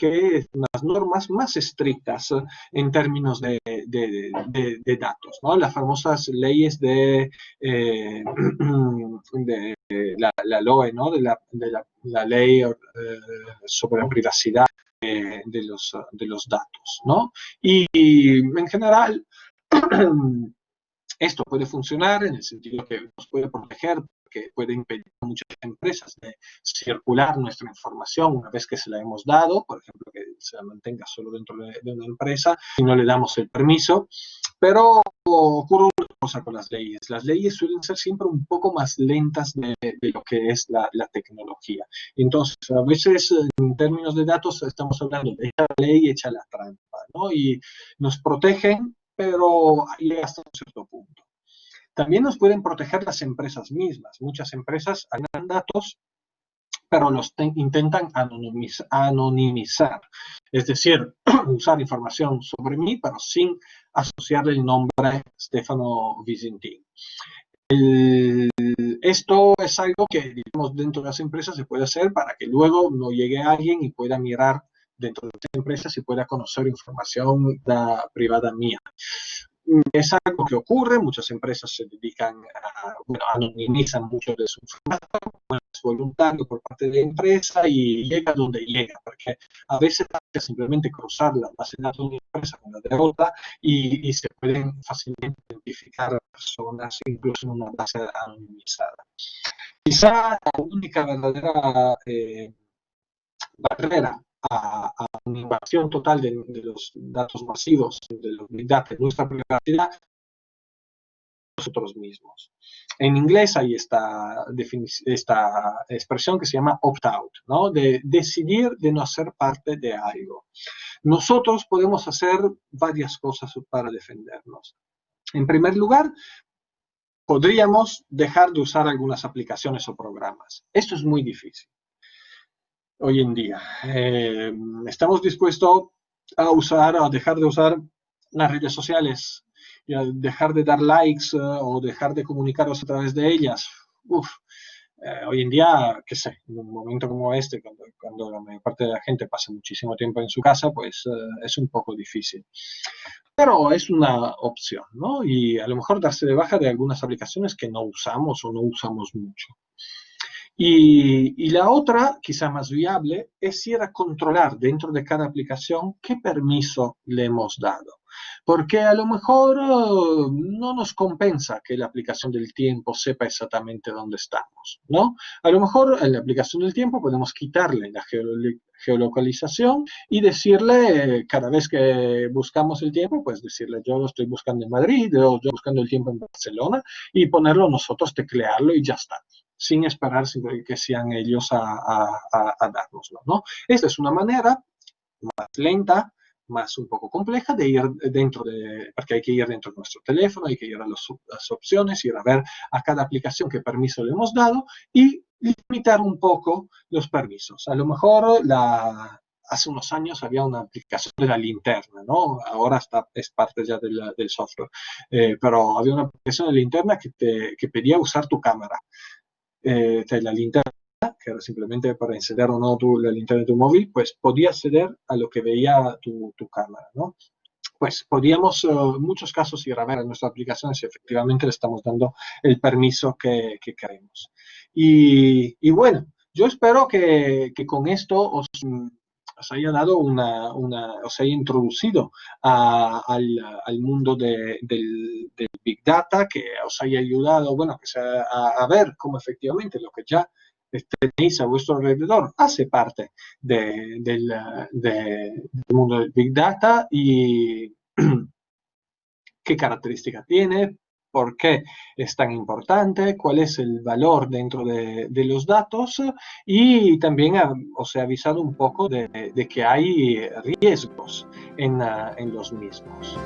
unas normas más estrictas en términos de datos, ¿no? Las famosas leyes de la LOE, ¿no? La ley sobre la privacidad de los datos, ¿no? Y en general, esto puede funcionar en el sentido que nos puede proteger, que puede impedir a muchas empresas de circular nuestra información una vez que se la hemos dado, por ejemplo, que se la mantenga solo dentro de una empresa y no le damos el permiso. Pero ocurre una cosa con las leyes. Las leyes suelen ser siempre un poco más lentas de lo que es la tecnología. Entonces, a veces en términos de datos estamos hablando de esta ley hecha la trampa, ¿no? Y nos protegen, pero ahí hasta un cierto punto. También nos pueden proteger las empresas mismas. Muchas empresas ganan datos, pero los intentan anonimizar. Es decir, usar información sobre mí, pero sin asociarle el nombre Stefano Visintin. Esto es algo que, digamos, dentro de las empresas se puede hacer para que luego no llegue alguien y pueda mirar dentro de las empresas y pueda conocer información privada mía. Es algo que ocurre, muchas empresas se dedican bueno, anonimizan mucho de su información, es voluntario por parte de la empresa y llega donde llega, porque a veces simplemente cruzar la base de datos de una empresa con la de otra y se pueden fácilmente identificar personas incluso en una base anonimizada. Quizá la única verdadera barrera a una invasión total de los datos masivos, de los big data, de nuestra privacidad, nosotros mismos. En inglés hay esta expresión que se llama opt-out, ¿no? De decidir de no ser parte de algo. Nosotros podemos hacer varias cosas para defendernos. En primer lugar, podríamos dejar de usar algunas aplicaciones o programas. Esto es muy difícil hoy en día. Estamos dispuestos a dejar de usar las redes sociales, y a dejar de dar likes o dejar de comunicaros a través de ellas. Uf, hoy en día, qué sé, en un momento como este, cuando la mayor parte de la gente pasa muchísimo tiempo en su casa, pues es un poco difícil. Pero es una opción, ¿no? Y a lo mejor darse de baja de algunas aplicaciones que no usamos o no usamos mucho. Y la otra, quizá más viable, es ir a controlar dentro de cada aplicación qué permiso le hemos dado. Porque a lo mejor no nos compensa que la aplicación del tiempo sepa exactamente dónde estamos, ¿no? A lo mejor en la aplicación del tiempo podemos quitarle la geolocalización y decirle, cada vez que buscamos el tiempo, pues decirle, yo lo estoy buscando en Madrid, o yo buscando el tiempo en Barcelona, y ponerlo nosotros, teclearlo y ya está, sin esperar que sean ellos a dárnoslo, ¿no? Esta es una manera más lenta, más un poco compleja de ir porque hay que ir dentro de nuestro teléfono, hay que ir a las opciones, ir a ver a cada aplicación qué permiso le hemos dado y limitar un poco los permisos. A lo mejor hace unos años había una aplicación de la linterna, ¿no? Ahora es parte ya del software, pero había una aplicación de linterna que pedía usar tu cámara. La linterna, que era simplemente para encender o no la linterna de tu móvil, pues podía acceder a lo que veía tu cámara, ¿no? Pues podríamos en muchos casos ir a ver en nuestras aplicaciones si efectivamente le estamos dando el permiso que queremos. Y bueno, yo espero que con esto os haya dado os haya introducido al mundo del Big Data, que os haya ayudado, bueno, a ver cómo efectivamente lo que ya tenéis a vuestro alrededor hace parte del mundo del Big Data y qué característica tiene, por qué es tan importante, cuál es el valor dentro de los datos y también os he avisado un poco de que hay riesgos en los mismos.